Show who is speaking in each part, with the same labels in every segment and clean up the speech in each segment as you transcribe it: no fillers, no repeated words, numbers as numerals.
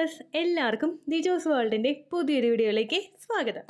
Speaker 1: Viewers, എല്ലാവർക്കും ദിജോസ് വേൾഡിൻ്റെ പുതിയൊരു വീഡിയോയിലേക്ക് സ്വാഗതം.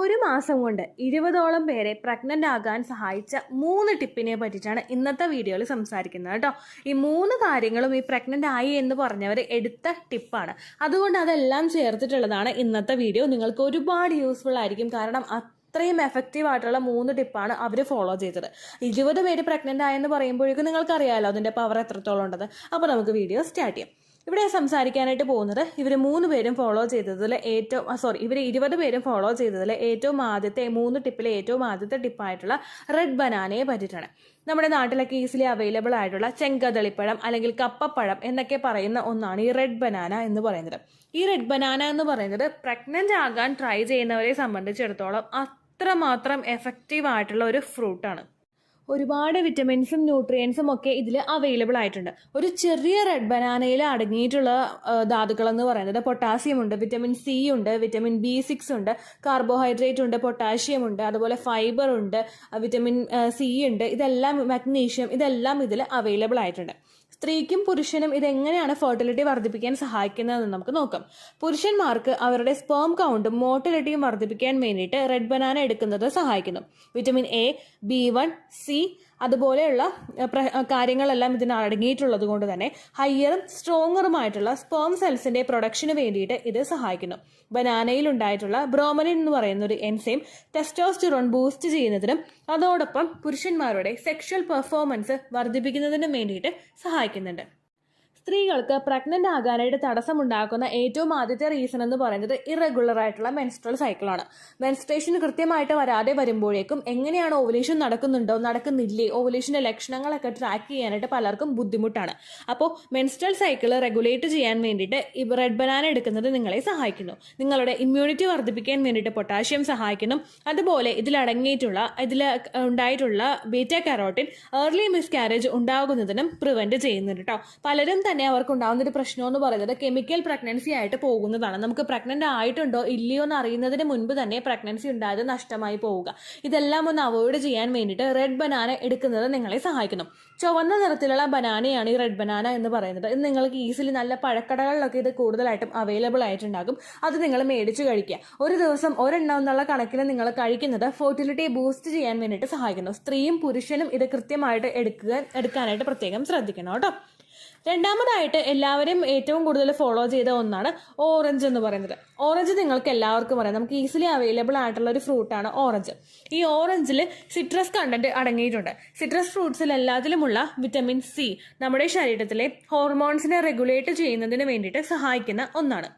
Speaker 1: ഒരു മാസം കൊണ്ട് 20ഓളം പേരെ പ്രഗ്നൻ്റ് ആകാൻ സഹായിച്ച 3 ടിപ്പിനെ പറ്റിയിട്ടാണ് ഇന്നത്തെ വീഡിയോയിൽ സംസാരിക്കുന്നത് കേട്ടോ. ഈ 3 കാര്യങ്ങളും ഈ പ്രഗ്നൻ്റ് ആയി എന്ന് പറഞ്ഞവർ എടുത്ത ടിപ്പാണ്. അതുകൊണ്ട് അതെല്ലാം ചേർത്തിട്ടുള്ളതാണ് ഇന്നത്തെ വീഡിയോ. നിങ്ങൾക്ക് ഒരുപാട് യൂസ്ഫുൾ ആയിരിക്കും. കാരണം അത്രയും എഫക്റ്റീവ് ആയിട്ടുള്ള 3 ടിപ്പാണ് അവർ ഫോളോ ചെയ്തത്. 20 പേര് പ്രഗ്നൻ്റ് ആയെന്ന് പറയുമ്പോഴേക്കും നിങ്ങൾക്കറിയാമല്ലോ അതിൻ്റെ പവർ എത്രത്തോളം ഉണ്ടത്. അപ്പോൾ നമുക്ക് വീഡിയോ സ്റ്റാർട്ട് ചെയ്യാം. ഇവിടെ സംസാരിക്കാനായിട്ട് പോകുന്നത് ഇവർ 3 പേരും ഫോളോ ചെയ്തതിൽ ഇവർ 20 പേരും ഫോളോ ചെയ്തതിൽ ഏറ്റവും ആദ്യത്തെ 3 ടിപ്പിലെ ഏറ്റവും ആദ്യത്തെ ടിപ്പായിട്ടുള്ള റെഡ് ബനാനയെ പറ്റിയിട്ടാണ്. നമ്മുടെ നാട്ടിലൊക്കെ ഈസിലി അവൈലബിൾ ആയിട്ടുള്ള ചെങ്കദളിപ്പഴം അല്ലെങ്കിൽ കപ്പപ്പഴം എന്നൊക്കെ പറയുന്ന ഒന്നാണ് ഈ റെഡ് ബനാന എന്ന് പറയുന്നത്. ഈ റെഡ് ബനാന എന്ന് പറയുന്നത് പ്രഗ്നൻ്റ് ആകാൻ ട്രൈ ചെയ്യുന്നവരെ സംബന്ധിച്ചിടത്തോളം അത്രമാത്രം എഫക്റ്റീവ് ആയിട്ടുള്ള ഒരു ഫ്രൂട്ടാണ്. ഒരുപാട് വിറ്റമിൻസും ന്യൂട്രിയൻസും ഒക്കെ ഇതിൽ അവൈലബിൾ ആയിട്ടുണ്ട്. ഒരു ചെറിയ റെഡ് ബനാനയിൽ അടങ്ങിയിട്ടുള്ള ധാതുക്കൾ എന്ന് പറയുന്നത് പൊട്ടാസ്യം ഉണ്ട്, വിറ്റമിൻ സി ഉണ്ട്, വിറ്റമിൻ B6 ഉണ്ട്, കാർബോഹൈഡ്രേറ്റ് ഉണ്ട്, പൊട്ടാഷ്യം ഉണ്ട്, അതുപോലെ ഫൈബർ ഉണ്ട്, വിറ്റമിൻ സി ഉണ്ട്, ഇതെല്ലാം മഗ്നീഷ്യം, ഇതെല്ലാം ഇതിൽ അവൈലബിൾ ആയിട്ടുണ്ട്. സ്ത്രീക്കും പുരുഷനും ഇതെങ്ങനെയാണ് ഫെർട്ടിലിറ്റി വർദ്ധിപ്പിക്കാൻ സഹായിക്കുന്നതെന്ന് നമുക്ക് നോക്കാം. പുരുഷന്മാർക്ക് അവരുടെ സ്പേം കൗണ്ടും മോട്ടിലിറ്റിയും വർദ്ധിപ്പിക്കാൻ വേണ്ടിയിട്ട് റെഡ് ബനാന എടുക്കുന്നത് സഹായിക്കുന്നു. വിറ്റമിൻ A, B1, C അതുപോലെയുള്ള കാര്യങ്ങളെല്ലാം ഇതിന് അടങ്ങിയിട്ടുള്ളത് കൊണ്ട് തന്നെ ഹയറും സ്ട്രോങ്ങറുമായിട്ടുള്ള സ്പേം സെൽസിന്റെ പ്രൊഡക്ഷന് വേണ്ടിയിട്ട് ഇത് സഹായിക്കുന്നു. ബനാനയിൽ ഉണ്ടായിട്ടുള്ള ബ്രോമലിൻ എന്ന് പറയുന്ന ഒരു എൻസൈം ടെസ്റ്റോസ്റ്ററോൺ ബൂസ്റ്റ് ചെയ്യുന്നതിനും അതോടൊപ്പം പുരുഷന്മാരുടെ സെക്ഷൽ പെർഫോമൻസ് വർദ്ധിപ്പിക്കുന്നതിനും വേണ്ടിയിട്ട് സഹായിക്കുന്നുണ്ട്. സ്ത്രീകൾക്ക് പ്രഗ്നൻ്റ് ആകാനായിട്ട് തടസ്സമുണ്ടാക്കുന്ന ഏറ്റവും ആദ്യത്തെ റീസൺ എന്ന് പറയുന്നത് ഇറഗുലർ ആയിട്ടുള്ള മെൻസ്ട്രൽ സൈക്കിളാണ്. മെൻസ്ട്രേഷൻ കൃത്യമായിട്ട് വരാതെ വരുമ്പോഴേക്കും എങ്ങനെയാണ് ഓവുലേഷൻ നടക്കുന്നുണ്ടോ നടക്കുന്നില്ലേ, ഓവുലേഷൻ്റെ ലക്ഷണങ്ങളൊക്കെ ട്രാക്ക് ചെയ്യാനായിട്ട് പലർക്കും ബുദ്ധിമുട്ടാണ്. അപ്പോൾ മെൻസ്ട്രൽ സൈക്കിൾ റെഗുലേറ്റ് ചെയ്യാൻ വേണ്ടിയിട്ട് ഈ റെഡ് ബനാന എടുക്കുന്നത് നിങ്ങളെ സഹായിക്കുന്നു. നിങ്ങളുടെ ഇമ്മ്യൂണിറ്റി വർദ്ധിപ്പിക്കാൻ വേണ്ടിയിട്ട് പൊട്ടാഷ്യം സഹായിക്കുന്നു. അതുപോലെ ഇതിൽ ഉണ്ടായിട്ടുള്ള ബീറ്റ കരോട്ടിൻ ഏർലി മിസ്കാരേജ് ഉണ്ടാകുന്നതിനും പ്രിവെന്റ് ചെയ്യുന്നുണ്ട് കേട്ടോ. പലരും അവർക്ക് ഉണ്ടാകുന്ന ഒരു പ്രശ്നം എന്ന് പറയുന്നത് കെമിക്കൽ പ്രഗ്നൻസി ആയിട്ട് പോകുന്നതാണ്. നമുക്ക് പ്രഗ്നന്റ് ആയിട്ടുണ്ടോ ഇല്ലയോ എന്ന് അറിയുന്നതിന് മുൻപ് തന്നെ പ്രഗ്നൻസി ഉണ്ടായത് നഷ്ടമായി പോവുക. ഇതെല്ലാം ഒന്ന് അവോയ്ഡ് ചെയ്യാൻ വേണ്ടിയിട്ട് റെഡ് ബനാന എടുക്കുന്നത് നിങ്ങളെ സഹായിക്കുന്നു. ചുവന്ന നിറത്തിലുള്ള ബനാനയാണ് ഈ റെഡ് ബനാന എന്ന് പറയുന്നത്. ഇത് നിങ്ങൾക്ക് ഈസിലി നല്ല പഴക്കടകളിലൊക്കെ ഇത് കൂടുതലായിട്ടും അവൈലബിൾ ആയിട്ടുണ്ടാകും. അത് നിങ്ങൾ മേടിച്ച് കഴിക്കുക. ഒരു ദിവസം ഒരെണ്ണം എന്നുള്ള കണക്കിൽ നിങ്ങൾ കഴിക്കുന്നത് ഫെർട്ടിലിറ്റി ബൂസ്റ്റ് ചെയ്യാൻ വേണ്ടിയിട്ട് സഹായിക്കുന്നു. സ്ത്രീയും പുരുഷനും ഇത് കൃത്യമായിട്ട് എടുക്കാനായിട്ട് പ്രത്യേകം ശ്രദ്ധിക്കണം കേട്ടോ. രണ്ടാമതായിട്ട് എല്ലാവരും ഏറ്റവും കൂടുതൽ ഫോളോ ചെയ്ത ഒന്നാണ് ഓറഞ്ച് എന്ന് പറയുന്നത്. ഓറഞ്ച് നിങ്ങൾക്ക് എല്ലാവർക്കും അറിയാം, നമുക്ക് ഈസിലി അവൈലബിൾ ആയിട്ടുള്ള ഒരു ഫ്രൂട്ടാണ് ഓറഞ്ച്. ഈ ഓറഞ്ചിൽ സിട്രസ് കണ്ടന്റ് അടങ്ങിയിട്ടുണ്ട്. സിട്രസ് ഫ്രൂട്ട്സിൽ എല്ലാത്തിലുമുള്ള വിറ്റമിൻ സി നമ്മുടെ ശരീരത്തിലെ ഹോർമോൺസിനെ റെഗുലേറ്റ് ചെയ്യുന്നതിന് വേണ്ടിയിട്ട് സഹായിക്കുന്ന ഒന്നാണ്.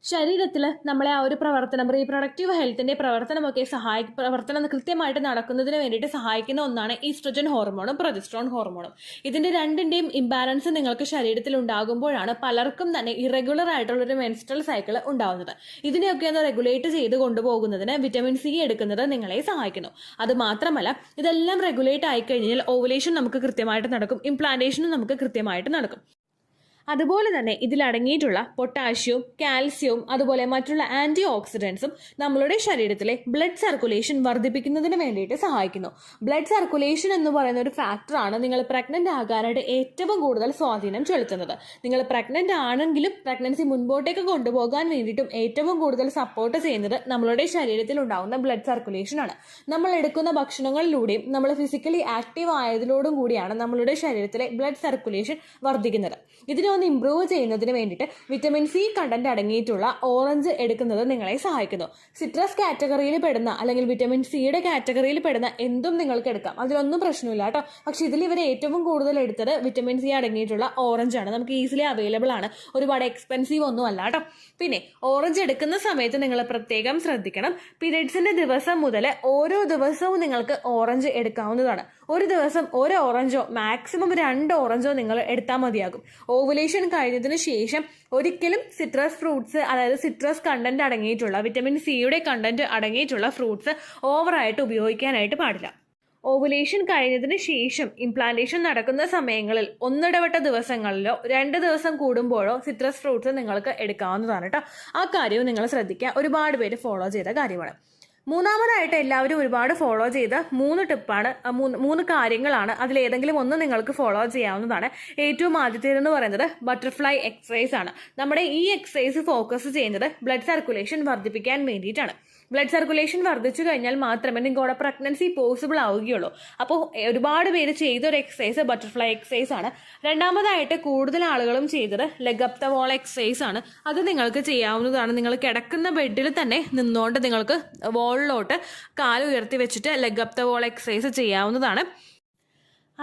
Speaker 1: ശരീരത്തിൽ നമ്മളെ ആ ഒരു പ്രവർത്തനം റീപ്രൊഡക്റ്റീവ് ഹെൽത്തിന്റെ പ്രവർത്തനം കൃത്യമായിട്ട് നടക്കുന്നതിന് വേണ്ടിയിട്ട് സഹായിക്കുന്ന ഒന്നാണ് ഈസ്ട്രജൻ ഹോർമോണും പ്രൊജസ്ട്രോൺ ഹോർമോണും. ഇതിന്റെ രണ്ടിന്റെയും ഇംബാലൻസ് നിങ്ങൾക്ക് ശരീരത്തിൽ ഉണ്ടാകുമ്പോഴാണ് പലർക്കും തന്നെ ഇറഗുലർ ആയിട്ടുള്ള ഒരു മെൻസ്ട്രൽ സൈക്കിൾ ഉണ്ടാവുന്നത്. ഇതിനെയൊക്കെ ഒന്ന് റെഗുലേറ്റ് ചെയ്ത് കൊണ്ടുപോകുന്നതിന് വിറ്റമിൻ സി എടുക്കുന്നത് നിങ്ങളെ സഹായിക്കുന്നു. അത് മാത്രമല്ല, ഇതെല്ലാം റെഗുലേറ്റ് ആയിക്കഴിഞ്ഞാൽ ഓവുലേഷൻ നമുക്ക് കൃത്യമായിട്ട് നടക്കും, ഇംപ്ലാന്റേഷനും നമുക്ക് കൃത്യമായിട്ട് നടക്കും. അതുപോലെ തന്നെ ഇതിലടങ്ങിയിട്ടുള്ള പൊട്ടാഷ്യവും കാൽസ്യവും അതുപോലെ മറ്റുള്ള ആന്റി ഓക്സിഡൻസും നമ്മളുടെ ശരീരത്തിലെ ബ്ലഡ് സർക്കുലേഷൻ വർദ്ധിപ്പിക്കുന്നതിന് വേണ്ടിയിട്ട് സഹായിക്കുന്നു. ബ്ലഡ് സർക്കുലേഷൻ എന്ന് പറയുന്ന ഒരു ഫാക്ടറാണ് നിങ്ങൾ പ്രഗ്നന്റ് ആകാനായിട്ട് ഏറ്റവും കൂടുതൽ സ്വാധീനം ചെലുത്തുന്നത്. നിങ്ങൾ പ്രഗ്നന്റ് ആണെങ്കിലും പ്രഗ്നൻസി മുൻപോട്ടേക്ക് കൊണ്ടുപോകാൻ വേണ്ടിയിട്ടും ഏറ്റവും കൂടുതൽ സപ്പോർട്ട് ചെയ്യുന്നത് നമ്മളുടെ ശരീരത്തിൽ ഉണ്ടാകുന്ന ബ്ലഡ് സർക്കുലേഷൻ ആണ്. നമ്മൾ എടുക്കുന്ന ഭക്ഷണങ്ങളിലൂടെയും നമ്മൾ ഫിസിക്കലി ആക്റ്റീവ് ആയതിലൂടും കൂടിയാണ് നമ്മളുടെ ശരീരത്തിലെ ബ്ലഡ് സർക്കുലേഷൻ വർദ്ധിക്കുന്നത്. ഇതിനെ ഒന്ന് ഇംപ്രൂവ് ചെയ്യുന്നതിന് വേണ്ടിയിട്ട് വിറ്റമിൻ സി കണ്ടന്റ് അടങ്ങിയിട്ടുള്ള ഓറഞ്ച് എടുക്കുന്നത് നിങ്ങളെ സഹായിക്കുന്നു. സിട്രസ് കാറ്റഗറിയിൽ പെടുന്ന അല്ലെങ്കിൽ വിറ്റമിൻ സിയുടെ കാറ്റഗറിയിൽ പെടുന്ന എന്തും നിങ്ങൾക്ക് എടുക്കാം, അതിലൊന്നും പ്രശ്നമില്ല കേട്ടോ. പക്ഷെ ഇതിൽ ഇവർ ഏറ്റവും കൂടുതൽ എടുത്തത് വിറ്റമിൻ സി അടങ്ങിയിട്ടുള്ള ഓറഞ്ച് ആണ്. നമുക്ക് ഈസിലി അവൈലബിൾ ആണ്, ഒരുപാട് എക്സ്പെൻസീവ് ഒന്നും അല്ല കേട്ടോ. പിന്നെ ഓറഞ്ച് എടുക്കുന്ന സമയത്ത് നിങ്ങൾ പ്രത്യേകം ശ്രദ്ധിക്കണം. പീരിയഡ്സിന്റെ ദിവസം മുതൽ ഓരോ ദിവസവും നിങ്ങൾക്ക് ഓറഞ്ച് എടുക്കാവുന്നതാണ്. ഒരു ദിവസം ഒരു ഓറഞ്ചോ മാക്സിമം 2 ഓറഞ്ചോ നിങ്ങൾ എടുത്താൽ മതിയാകും. ഓവുലേഷൻ കഴിഞ്ഞതിന് ശേഷം ഒരിക്കലും സിട്രസ് ഫ്രൂട്ട്സ്, അതായത് സിട്രസ് കണ്ടന്റ് അടങ്ങിയിട്ടുള്ള വിറ്റമിൻ സിയുടെ കണ്ടന്റ് അടങ്ങിയിട്ടുള്ള ഫ്രൂട്ട്സ് ഓവറായിട്ട് ഉപയോഗിക്കാനായിട്ട് പാടില്ല. ഓവുലേഷൻ കഴിഞ്ഞതിന് ശേഷം ഇംപ്ലാന്റേഷൻ നടക്കുന്ന സമയങ്ങളിൽ ഒന്നിടവിട്ട ദിവസങ്ങളിലോ 2 ദിവസം കൂടുമ്പോഴോ സിട്രസ് ഫ്രൂട്ട്സ് നിങ്ങൾക്ക് എടുക്കാവുന്നതാണ് കേട്ടോ. ആ കാര്യവും നിങ്ങൾ ശ്രദ്ധിക്കുക. ഒരുപാട് പേര് ഫോളോ ചെയ്ത കാര്യമാണ്. മൂന്നാമതായിട്ട് എല്ലാവരും ഒരുപാട് ഫോളോ ചെയ്ത 3 ടിപ്പാണ്, 3 കാര്യങ്ങളാണ്. അതിലേതെങ്കിലും ഒന്ന് നിങ്ങൾക്ക് ഫോളോ ചെയ്യാവുന്നതാണ്. ഏറ്റവും ആദ്യത്തേതെന്ന് പറയുന്നത് ബട്ടർഫ്ലൈ എക്സസൈസ് ആണ്. നമ്മുടെ ഈ എക്സസൈസ് ഫോക്കസ് ചെയ്യുന്നത് ബ്ലഡ് സർക്കുലേഷൻ വർദ്ധിപ്പിക്കാൻ വേണ്ടിയിട്ടാണ്. ബ്ലഡ് സർക്കുലേഷൻ വർദ്ധിച്ചു കഴിഞ്ഞാൽ മാത്രമേ നിങ്ങളുടെ പ്രഗ്നൻസി പോസിബിൾ ആവുകയുള്ളൂ. അപ്പോൾ ഒരുപാട് പേര് ചെയ്തൊരു എക്സസൈസ് ബട്ടർഫ്ലൈ എക്സസൈസ് ആണ്. രണ്ടാമതായിട്ട് കൂടുതൽ ആളുകളും ചെയ്തത് leg up the wall exercise ആണ്. അത് നിങ്ങൾക്ക് ചെയ്യാവുന്നതാണ്. നിങ്ങൾ കിടക്കുന്ന ബെഡിൽ തന്നെ നിന്നുകൊണ്ട് നിങ്ങൾക്ക് വോളിലോട്ട് കാല് ഉയർത്തി വെച്ചിട്ട് leg up the wall exercise ചെയ്യാവുന്നതാണ്.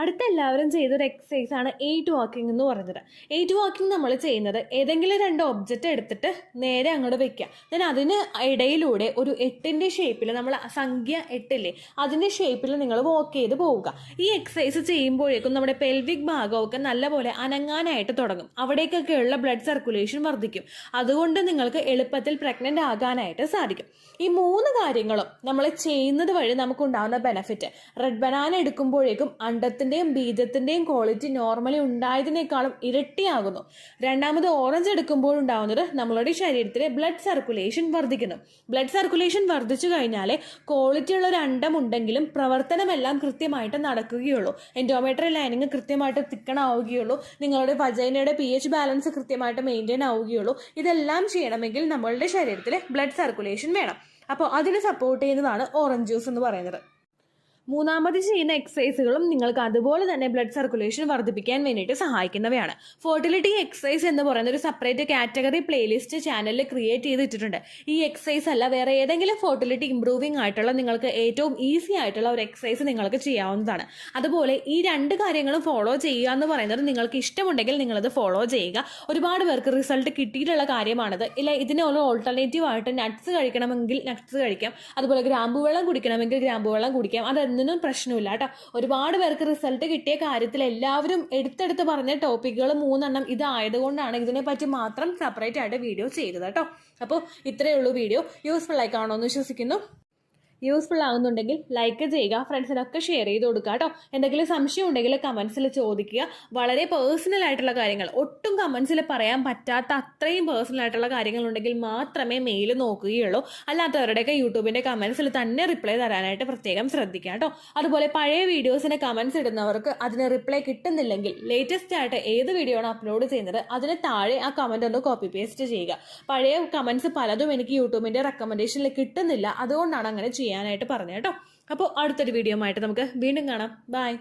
Speaker 1: അടുത്ത എല്ലാവരും ചെയ്തൊരു എക്സസൈസ് ആണ് 8 വാക്കിംഗ് എന്ന് പറയുന്നത്. 8 വാക്കിംഗ് നമ്മൾ ചെയ്യുന്നത് ഏതെങ്കിലും 2 ഒബ്ജക്റ്റ് എടുത്തിട്ട് നേരെ അങ്ങോട്ട് വെക്കുക. ദെൻ അതിന് ഇടയിലൂടെ ഒരു 8ന്റെ ഷേപ്പിൽ, നമ്മൾ സംഖ്യ 8 അതിൻ്റെ ഷേപ്പിൽ നിങ്ങൾ വാക്ക് ചെയ്ത് പോവുക. ഈ എക്സസൈസ് ചെയ്യുമ്പോഴേക്കും നമ്മുടെ പെൽവിക് ഭാഗമൊക്കെ നല്ലപോലെ അനങ്ങാനായിട്ട് തുടങ്ങും. അവിടേക്കൊക്കെയുള്ള ബ്ലഡ് സർക്കുലേഷൻ വർദ്ധിക്കും. അതുകൊണ്ട് നിങ്ങൾക്ക് എളുപ്പത്തിൽ പ്രഗ്നൻ്റ് ആകാനായിട്ട് സാധിക്കും. ഈ 3 കാര്യങ്ങളും നമ്മൾ ചെയ്യുന്നത് വഴി നമുക്കുണ്ടാകുന്ന ബെനഫിറ്റ്, റെഡ് ബനാന എടുക്കുമ്പോഴേക്കും അണ്ടത്തിൻ്റെയും ബീജത്തിൻ്റെയും ക്വാളിറ്റി നോർമലി ഉണ്ടായതിനേക്കാളും ഇരട്ടിയാകുന്നു. രണ്ടാമത് ഓറഞ്ച് എടുക്കുമ്പോഴുണ്ടാകുന്നത് നമ്മളുടെ ശരീരത്തിലെ ബ്ലഡ് സർക്കുലേഷൻ വർദ്ധിക്കുന്നു. ബ്ലഡ് സർക്കുലേഷൻ വർദ്ധിച്ചു കഴിഞ്ഞാൽ ക്വാളിറ്റി ഉള്ള ഒരു അണ്ടം ഉണ്ടെങ്കിലും പ്രവർത്തനമെല്ലാം കൃത്യമായിട്ട് നടക്കുകയുള്ളൂ. എൻഡോമെട്രിയൽ ലൈനിങ് കൃത്യമായിട്ട് തിക്കണാവുകയുള്ളൂ. നിങ്ങളുടെ വജൈനയുടെ pH ബാലൻസ് കൃത്യമായിട്ട് മെയിൻറ്റെയിൻ ആവുകയുള്ളൂ. ഇതെല്ലാം ചെയ്യണമെങ്കിൽ നമ്മളുടെ ശരീരത്തിൽ ബ്ലഡ് സർക്കുലേഷൻ വേണം. അപ്പോൾ അതിന് സപ്പോർട്ട് ചെയ്യുന്നതാണ് ഓറഞ്ച് ജ്യൂസ് എന്ന് പറയുന്നത്. മൂന്നാമത് ചെയ്യുന്ന എക്സസൈസുകളും നിങ്ങൾക്ക് അതുപോലെ തന്നെ ബ്ലഡ് സർക്കുലേഷൻ വർദ്ധിപ്പിക്കാൻ വേണ്ടിയിട്ട് സഹായിക്കുന്നവയാണ്. ഫെർട്ടിലിറ്റി എക്സസൈസ് എന്ന് പറയുന്ന ഒരു സെപ്പറേറ്റ് കാറ്റഗറി പ്ലേലിസ്റ്റ് ചാനലിൽ ക്രിയേറ്റ് ചെയ്തിട്ടുണ്ട്. ഈ എക്സസൈസ് അല്ല, വേറെ ഏതെങ്കിലും ഫെർട്ടിലിറ്റി ഇംപ്രൂവിംഗ് ആയിട്ടുള്ള നിങ്ങൾക്ക് ഏറ്റവും ഈസി ആയിട്ടുള്ള ഒരു എക്സസൈസ് നിങ്ങൾക്ക് ചെയ്യാവുന്നതാണ്. അതുപോലെ ഈ 2 കാര്യങ്ങളും ഫോളോ ചെയ്യുക എന്ന് പറയുന്നത് നിങ്ങൾക്ക് ഇഷ്ടമുണ്ടെങ്കിൽ നിങ്ങളത് ഫോളോ ചെയ്യുക. ഒരുപാട് പേർക്ക് റിസൾട്ട് കിട്ടിയിട്ടുള്ള കാര്യമാണിത്. ഇല്ല, ഇതിനൊരു ഓൾട്ടർനേറ്റീവ് ആയിട്ട് നട്ട്സ് കഴിക്കണമെങ്കിൽ നട്ട്സ് കഴിക്കാം. അതുപോലെ ഗ്രാമ്പു വെള്ളം കുടിക്കണമെങ്കിൽ ഗ്രാമ്പു വെള്ളം കുടിക്കാം. അതൊന്നും പ്രശ്നമില്ല കേട്ടോ. ഒരുപാട് പേർക്ക് റിസൾട്ട് കിട്ടിയ കാര്യത്തിൽ എല്ലാവരും എടുത്തെടുത്ത് പറഞ്ഞ ടോപ്പിക്കുകൾ 3 ഇതായതുകൊണ്ടാണ് ഇതിനെപ്പറ്റി മാത്രം സെപ്പറേറ്റ് ആയിട്ട് വീഡിയോ ചെയ്തത് കേട്ടോ. അപ്പോൾ ഇത്രയേ ഉള്ളൂ വീഡിയോ. യൂസ്ഫുൾ ആയി കാണുമെന്ന് വിശ്വസിക്കുന്നു. യൂസ്ഫുൾ ആകുന്നുണ്ടെങ്കിൽ ലൈക്ക് ചെയ്യുക, ഫ്രണ്ട്സിനൊക്കെ ഷെയർ ചെയ്ത് കൊടുക്കുക കേട്ടോ. എന്തെങ്കിലും സംശയം ഉണ്ടെങ്കിൽ കമൻസിൽ ചോദിക്കുക. വളരെ പേഴ്സണൽ ആയിട്ടുള്ള കാര്യങ്ങൾ, ഒട്ടും കമൻസിൽ പറയാൻ പറ്റാത്ത അത്രയും പേഴ്സണൽ ആയിട്ടുള്ള കാര്യങ്ങൾ ഉണ്ടെങ്കിൽ മാത്രമേ മെയിൽ നോക്കുകയുള്ളൂ. അല്ലാത്തവരുടെയൊക്കെ യൂട്യൂബിൻ്റെ കമൻസിൽ തന്നെ റിപ്ലൈ തരാനായിട്ട് പ്രത്യേകം ശ്രദ്ധിക്കുക കേട്ടോ. അതുപോലെ പഴയ വീഡിയോസിന് കമൻസ് ഇടുന്നവർക്ക് അതിന് റിപ്ലൈ കിട്ടുന്നില്ലെങ്കിൽ ലേറ്റസ്റ്റ് ആയിട്ട് ഏത് വീഡിയോ ആണ് അപ്ലോഡ് ചെയ്യുന്നത് അതിന് താഴെ ആ കമൻറ്റ് ഒന്ന് കോപ്പി പേസ്റ്റ് ചെയ്യുക. പഴയ കമൻസ് പലതും എനിക്ക് യൂട്യൂബിൻ്റെ റെക്കമെൻഡേഷനിൽ കിട്ടുന്നില്ല, അതുകൊണ്ടാണ് അങ്ങനെ ചെയ്യാനായിട്ട് പറഞ്ഞു കേട്ടോ. അപ്പോൾ അടുത്തൊരു വീഡിയോ ആയിട്ട് നമുക്ക് വീണ്ടും കാണാം. ബൈ.